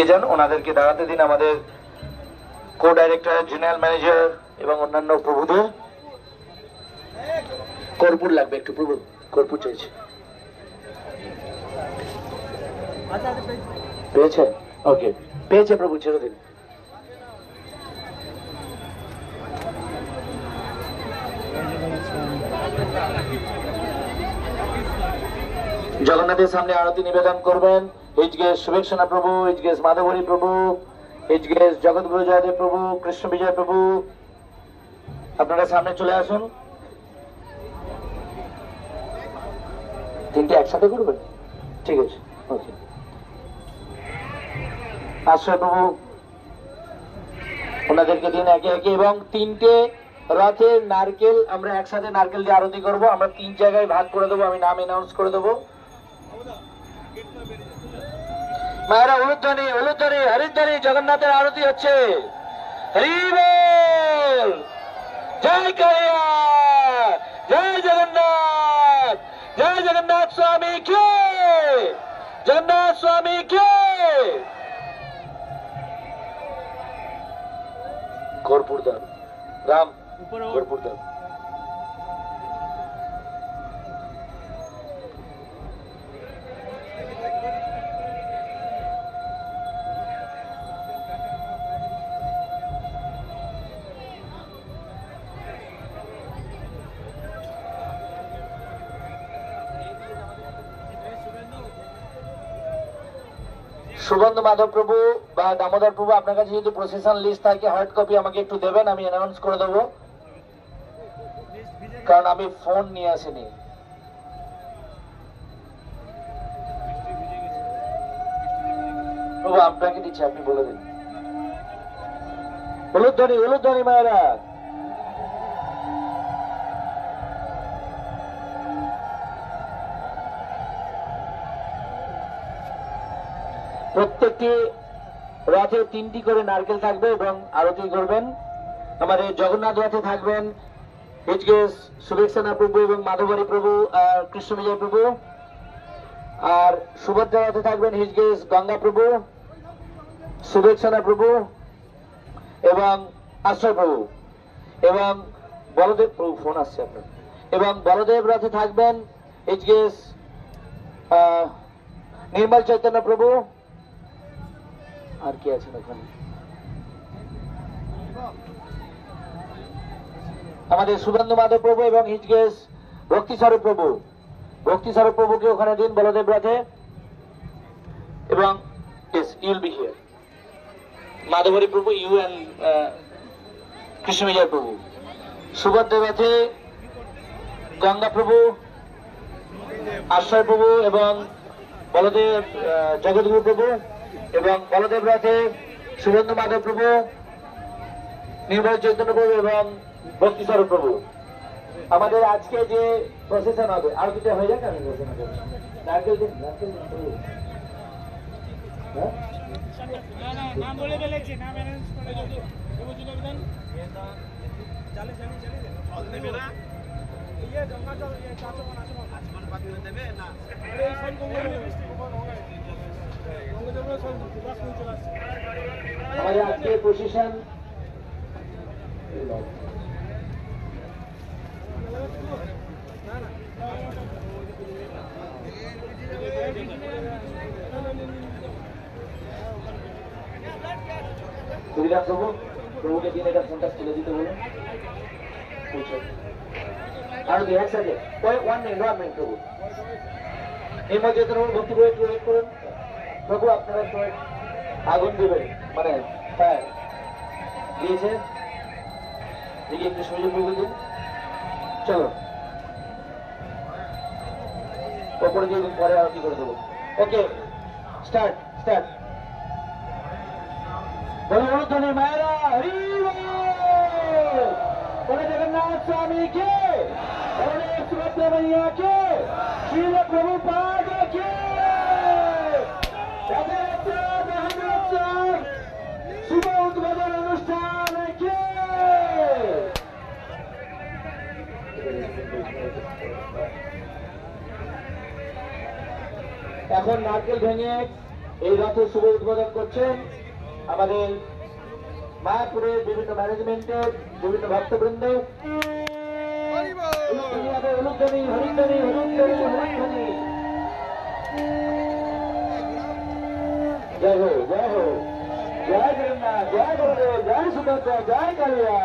যান, ওনাদেরকে দাঁড়াতে দিন। আমাদের কো ডাইরেক্টর, জেনারেল ম্যানেজার এবং অন্যান্য প্রভুদের। কর্পূর লাগবে একটু, প্রভু কর্পূর চাইছে। পেয়েছে? ওকে, পেয়েছে প্রভু, ছেড়ে দিন। জগন্নাথের সামনে আরতি নিবেদন করবেন এইচগেস শুভেচ্ছনা প্রভু, এইচগেস মাধবরী প্রভু, এইচগেস জগৎগুরু জয়দেব প্রভু, কৃষ্ণ বিজয় প্রভু। আপনারা সামনে চলে আসুন। তিনটে একসাথে করবেন? ঠিক আছে, ওকে। আশ্রয় প্রভু, ওনাদেরকে দিন একে একে। এবং তিনটে রথের নারকেল আমরা একসাথে নারকেল দিয়ে আরতি করব। আমরা 3 জায়গায় ভাগ করে দেবো, আমি নাম অ্যানাউন্স করে দেবো। মায়েরা উলুধ্বনি উলুধ্বনি হরিধ্বনি, জগন্নাথের আরতি হচ্ছে। হরি বল, জয় কালিয়া, জয় জগন্নাথ, জয় জগন্নাথ স্বামী কে, জগন্নাথ স্বামী কে। কর্পূর দান, রাম কর্পূর দান। সুবন্ধু মাধব প্রভু বা দামোদর প্রভু, আপনার কাছে যদি প্রসেশন লিস্ট থাকে হার্ড কপি আমাকে একটু দেবেন, আমি অ্যানাউন্স করে দেবো, কারণ আমি ফোন নিয়ে আসিনি। প্রভু আপনাকে দিচ্ছি, আপনি বলে দিন। উলুধ্বনি উলুধ্বনি মায়েরা। প্রত্যেকটি রথে 3টি করে নারকেল থাকবে এবং আরতি করবেন। আমাদের জগন্নাথ রথে থাকবেন এইচগেস শুভেচ্ছনা প্রভু এবং মাধবরী প্রভু আর কৃষ্ণ বিজয় প্রভু। আর সুভদ্রা রথে থাকবেন এইচগেস গঙ্গা প্রভু, শুভেচ্ছনা প্রভু এবং আশ্রয় প্রভু। এবং বলদেব প্রভু, ফোন আসছে আপনার। এবং বলদেব রথে থাকবেন এইচগেস নির্মল চৈতন্য প্রভু। আর কি আছেন ওখানে? আমাদের সুবন্ধু মাধব প্রভু এবং হিজগেস ভক্তি স্বরূপ প্রভু। ভক্তি স্বরূপ প্রভুকে ওখানে দিন বলদেব রথে। এবং ইউল বি হিয়ার মাধবরী প্রভু, ইউ অ্যান্ড কৃষ্ণ বিজয় প্রভু। সুভদ্রা রথে গঙ্গা প্রভু, আশ্রয় প্রভু এবং বলদেব জগৎগুরু প্রভু। এবং বলদেব রথে সুবন্ধু মাধব প্রভু, নির্মল চৈতন্য প্রভু এবং ভক্তি স্বরূপ প্রভু। আমাদের আজকে যে প্রসেশন হবে, আর দুটো হয়ে যাক, আমি ঘোষণা করব। নারকেল দিন, নারকেল দিন প্রভু। নাম বলে ফেলেছি, নাম অ্যানাউন্স করে দাও। প্রভু জনগণ চলে চলে চলে দেবে না। ইয়ে গঙ্গা জল, ইয়ে চাচো মন আসো, আজমান বাদ করে দেবে না। এই সব গঙ্গা বৃষ্টি কখন হবে? আমাদের আজকে প্রসেশন প্রভু, প্রভুকে দিন এটা ফোনটা তুলে দিতে বলুন। আর কি একসাথে ওয়ান মিনিট প্রভু। এই মধ্যে ভক্তি করে একটু ওয়েট করুন। প্রভু আপনারা একটু আগুন দেবেন, মানে ফায়ার দিয়েছে, দিকে একটু সুযোগ প্রভু দিন। চলো ওপরে দিয়ে দিন, পরে আরতি করে দেবো। ওকে, স্টার্ট স্টার্ট। বলে উলুধ্বনি মায়েরা, হরি বলে জগন্নাথ স্বামী কে, বলে সুভদ্রা মাইয়া কে, শিল প্রভুপাদ কে। শুভ উদ্বোধন অনুষ্ঠান কে। এখন নারকেল ভেঙে এই রথের শুভ উদ্বোধন করছেন আমাদের মায়াপুরের বিভিন্ন ম্যানেজমেন্টের বিভিন্ন ভক্তবৃন্দ। হরিধ্বনি হরিধ্বনি হরিধ্বনি হরিধ্বনি। জয় হো জয় হো, জয় জগন্নাথ, জয় গুরুদেব, জয় সুভদ্রা, জয় কালিয়া।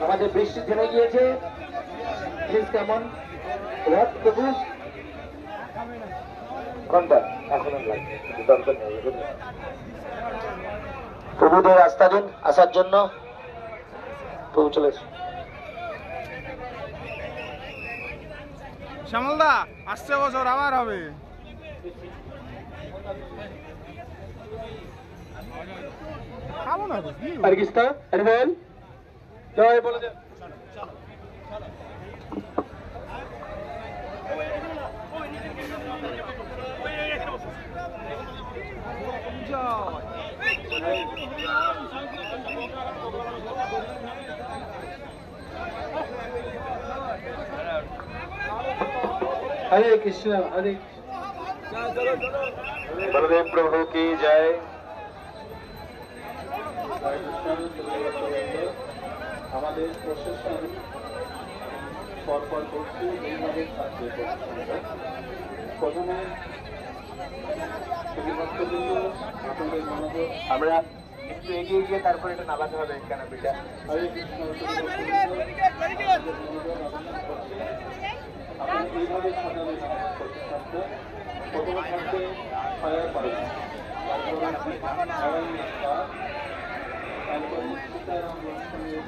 আমাদের বৃষ্টি থেমে গিয়েছে। প্লিজ কেমন রথ প্রভু ঘন্টা এখন প্রভুদের রাস্তা দিন আসার জন্য। প্রভু চলেছে। শ্যামলদা আসছে বছর আবার হবে। খাবো না আর কিস্তা আরে বল জয় বলে দে। हरे कृष्ण हरे बलदेव प्रभु की जय। আমাদের প্রশাসন পরপর করছে এইভাবে থাকবে। প্রথমে আপনাদের মনোযোগ আমরা একটু এগিয়ে গিয়ে তারপর এটা নামাতে হবে কেন বিটা। হরে কৃষ্ণ এইভাবে সাজাবে প্রতিষ্ঠানটা। প্রথমে থাকবে ফায়ার পাইপ, তারপরে সীতারাম লক্ষ্মণের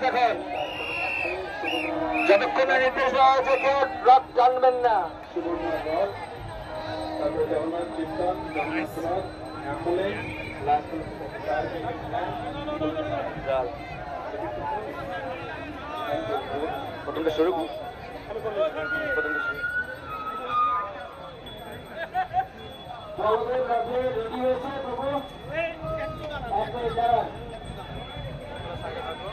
দেখুন যতক্ষণ না নির্দেশ দেওয়া হয়েছে কেউ রথ টানবেন না। প্রথমটা শুরু রেডি হয়েছে প্রভু।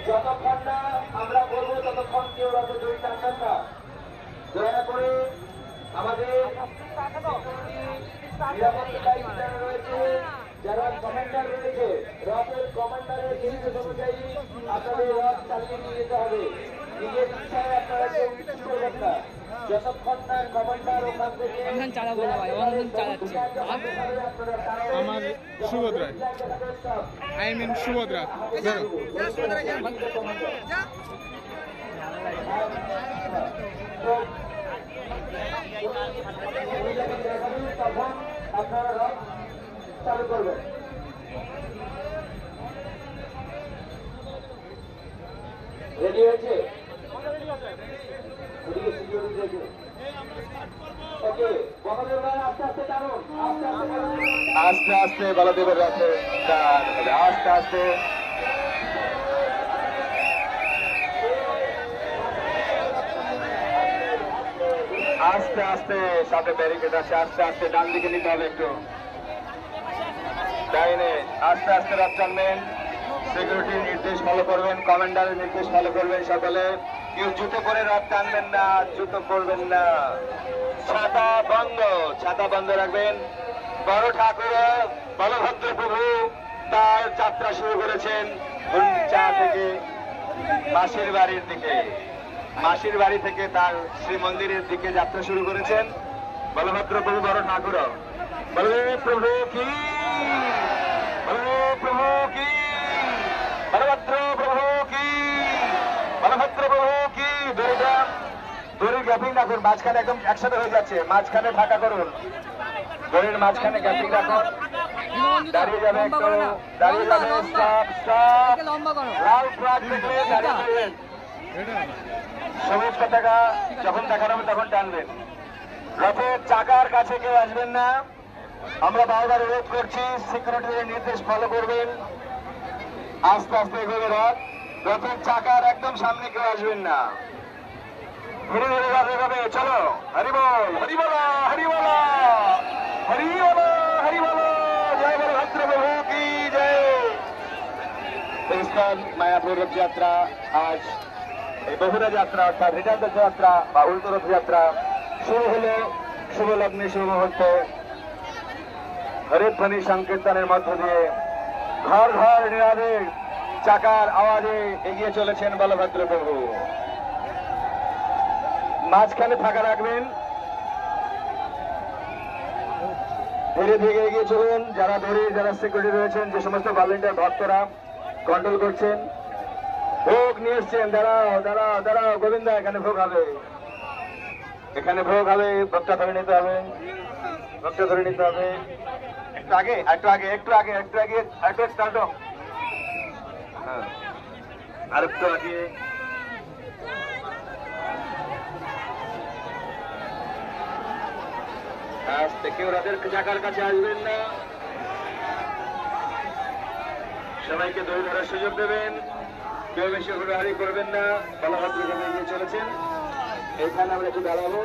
যতক্ষণ না আমরা বলবো ততক্ষণ কেউ রথে দড়ি টানবেন না। দয়া করে আমাদের নিরাপত্তা রয়েছে, যারা কমান্ডার রয়েছে রথের কমান্ডারের নির্দেশ অনুযায়ী আপনাদের রথ চালিয়ে নিয়ে যেতে হবে। নিজের ইচ্ছায় আপনারা কেউ কিছু করবেন না যতক্ষণ না কমান্ডার ওখান থেকে। আমার সুভদ্রা আই মিন সুভদ্রা তখন আপনারা রথ চালু করবেন। রেডি হয়েছে? আস্তে আস্তে বলদেবের রথে আস্তে আস্তে আস্তে আস্তে সাথে ব্যারিকেড আছে। আস্তে আস্তে ডান দিকে নিতে হবে একটু ডাইনে। আস্তে আস্তে রথ টানবেন। সিকিউরিটির নির্দেশ ফলো করবেন, কমান্ডারের নির্দেশ ফলো করবেন সকলে। কেউ জুতো পরে রথ টানবেন না, জুতো পরবেন না। ছাতা বন্ধ, ছাতা বন্ধ রাখবেন। বড় ঠাকুর বলভদ্র প্রভু তার যাত্রা শুরু করেছেন গুন্ডিচা থেকে মাসির বাড়ির দিকে। মাসির বাড়ি থেকে তার শ্রীমন্দিরের দিকে যাত্রা শুরু করেছেন বলভদ্র প্রভু বড় ঠাকুর। বলদেব প্রভু কি, বলদেব প্রভু কি, বলভদ্র প্রভু কি, বলভদ্র প্রভু কি। দড়ির গ্যাপিং রাখুন, মাঝখানে একদম একসাথে হয়ে যাচ্ছে, মাঝখানে ফাঁকা করুন। দড়ির মাঝখানে গ্যাপিং রাখুন। দাঁড়িয়ে যাবে একটু, দাঁড়িয়ে যাবে। স্টপ স্টপ, লাল ফ্ল্যাগ দেখলে দাঁড়িয়ে যাবেন। সবুজ পতাকা যখন দেখানো হবে তখন টানবেন। রথের চাকার কাছে কেউ আসবেন না, আমরা বারবার অনুরোধ করছি, সিকিউরিটির নির্দেশ ফলো করবেন। আস্তে আস্তে এগোবে রথ, রথের চাকার একদম সামনে কেউ আসবেন না, ধীরে ধীরে রথ এগোবে। চলো, হরি বল, হরি বল, হরি বল, হরি বল, হরি বল, জয় বলভদ্র প্রভু কি জয়। ইস্কন মায়াপুর রথযাত্রা আজ এই বহুরা যাত্রা অর্থাৎ রিটার্ন যাত্রা বা উল্টো রথযাত্রা শুরু হলো শুভ লগ্নে শুভ মুহূর্তে হরিধ্বনি সংকীর্তনের মধ্য দিয়ে ঘর ঘর নিরাদের চাকার আওয়াজে এগিয়ে চলেছেন বলভদ্র প্রভু। মাঝখানে ফাঁকা রাখবেন, ধীরে ধীরে এগিয়ে চলুন। যারা ধরে যারা সিকিউরিটি রয়েছেন, যে সমস্ত ভলেন্টিয়ার ভক্তরা কন্ট্রোল করছেন, ভোগ নিয়ে এসছেন, দাঁড়াও দাঁড়াও দাঁড়াও, গোবিন্দা এখানে ভোগ হবে, এখানে ভোগ হবে, ভোগটা ধরে নিতে হবে, ভোগটা ধরে নিতে হবে। একটু আগে একটু আগে একটু আগে একটু আগে একটু স্টার্ট, হ্যাঁ আরেকটু আগে। আস্তে, কেউ রথের চাকার কাছে আসবেন না, সবাইকে দড়ি ধরার সুযোগ দেবেন, কেউ বেশি হুড়াহুড়ি করবেন না। বলভদ্র প্রভু এগিয়ে চলেছেন, এখানে আমরা একটু দাঁড়াবো।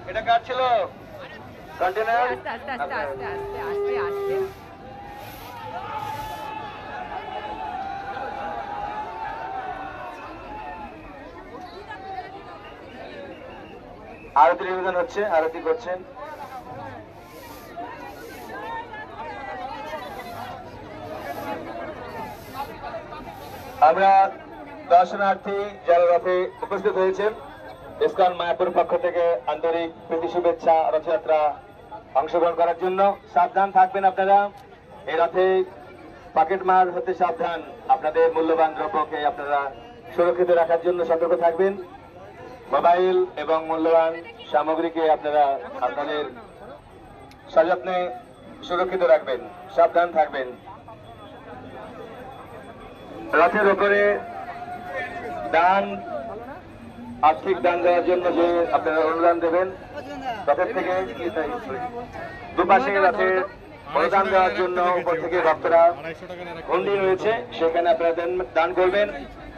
এটা কার ছিল? কন্টেনার। আস্তে আস্তে আস্তে আস্তে আস্তে আস্তে আস্তে আরতি নিবেদন হচ্ছে, আরতি করছেন। আমরা দর্শনার্থী যারা রথে উপস্থিত হয়েছেন, ইস্কন মায়াপুর পক্ষ থেকে আন্তরিক প্রীতি শুভেচ্ছা রথযাত্রা অংশগ্রহণ করার জন্য। সাবধান থাকবেন আপনারা, এই রথে পকেট মার হতে সাবধান। আপনাদের মূল্যবান দ্রব্যকে আপনারা সুরক্ষিত রাখার জন্য সতর্ক থাকবেন। মোবাইল এবং মূল্যবান সামগ্রীকে আপনারা আপনাদের সযত্নে সুরক্ষিত রাখবেন, সাবধান থাকবেন। রথের উপরে দান, আর্থিক দান দেওয়ার জন্য যে আপনারা অনুদান দেবেন, রথের থেকে দুপাশে রথের অনুদান দেওয়ার জন্য উপর থেকে ভক্তরা হুন্ডি রয়েছে, সেখানে আপনারা দান করবেন।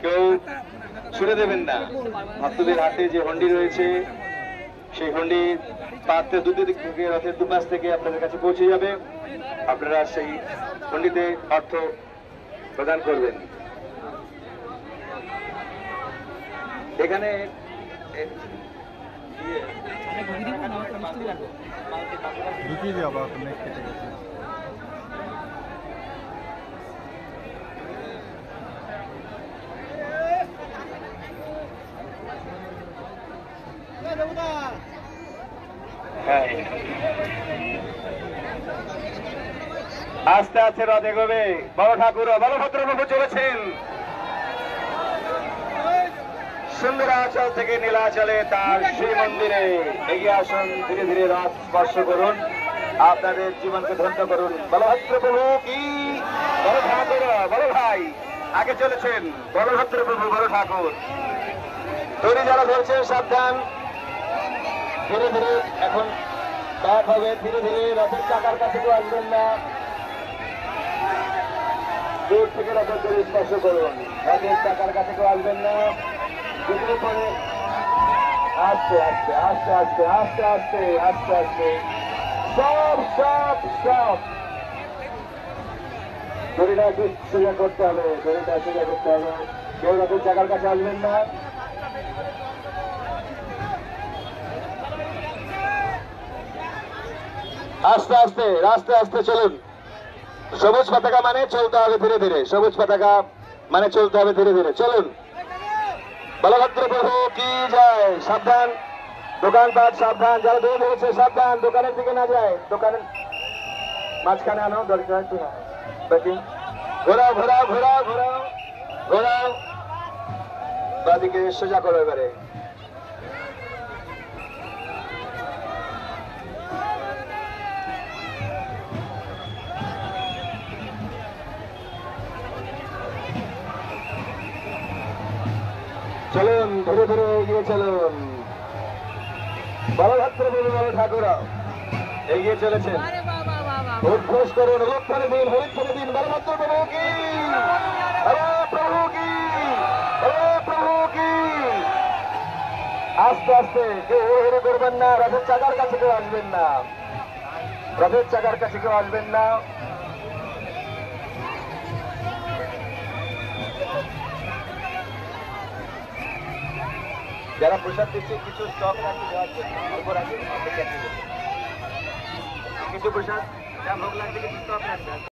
কেউ ছুড়ে দেবেন না, ভক্তদের হাতে যে হুন্ডি রয়েছে সেই হুন্ডি পাত্রে দুদিক থেকে রথের দুপাশ থেকে আপনাদের কাছে পৌঁছে যাবে, আপনারা সেই হুন্ডিতে অর্থ প্রদান করবেন। এখানে ঢুকিয়ে দিয়ে আবার কেটে গেছে। আস্তে আস্তে রথ এগোবে। বড় ঠাকুর বলভদ্র প্রভু চলেছেন সুন্দরাচল থেকে নীলাচলে তার শ্রী মন্দিরে। এগিয়ে আসুন, ধীরে ধীরে রথ স্পর্শ করুন, আপনাদের জীবনকে ধন্য করুন। বলভদ্র প্রভু কি, বড় ঠাকুর বড় ভাই আগে চলেছেন, বলভদ্র প্রভু বড় ঠাকুর। দড়ি যারা ধরছেন সাবধান, ধীরে ধীরে এখন ব্যাক হবে, ধীরে ধীরে রথের চাকার কাছে কেউ আসবেন না, দূর থেকে রথের দড়ি স্পর্শ করুন। রথের চাকার কাছে কেউ আসবেন না, দুপুরে পরে আস্তে আস্তে আস্তে আস্তে আস্তে আস্তে আস্তে আস্তে সব সব সব দড়িটা একটু সোজা করতে হবে, দড়িটা সোজা করতে হবে। কেউ রথের চাকার কাছে আসবেন না। আস্তে আস্তে আস্তে আস্তে চলুন। সবুজ পতাকা মানে চলতে হবে ধীরে ধীরে, সবুজ পতাকা মানে চলতে হবে ধীরে ধীরে। চলুন, বলভদ্র প্রভু কি যায়। সাবধান, দোকানপাট সাবধান, যারা দৌড় হয়েছে সাবধান, দোকানের দিকে না যায়, দোকানের মাঝখানে আনো, দরকার একটু না। ঘোরাও ঘোরাও ঘোরাও ঘোরাও ঘোরাও, বাদিকে সোজা করো এবারে। চলুন ধীরে ধীরে এগিয়ে চলুন। বলভদ্র প্রভু বল ঠাকুর এগিয়ে চলেছেন। আরে বাবা বাবা উদ্ঘোষ করুন, হরিধ্বনি দিন, হরিধ্বনি দিন। বলভদ্র প্রভু কি, হরে প্রভু কি, হরে প্রভু কি। আস্তে আস্তে, কেউ হুড়োহুড়ি করবেন না। রথের চাকার কাছে কেউ আসবেন না, রথের চাকার কাছে কেউ আসবেন না। যারা প্রসাদ দিচ্ছে কিছু স্টক রাখতে দেওয়ার জন্য অল্প রাখে, কিছু প্রসাদ যা ভোগ লাগছে কিছু স্টক রাখবে।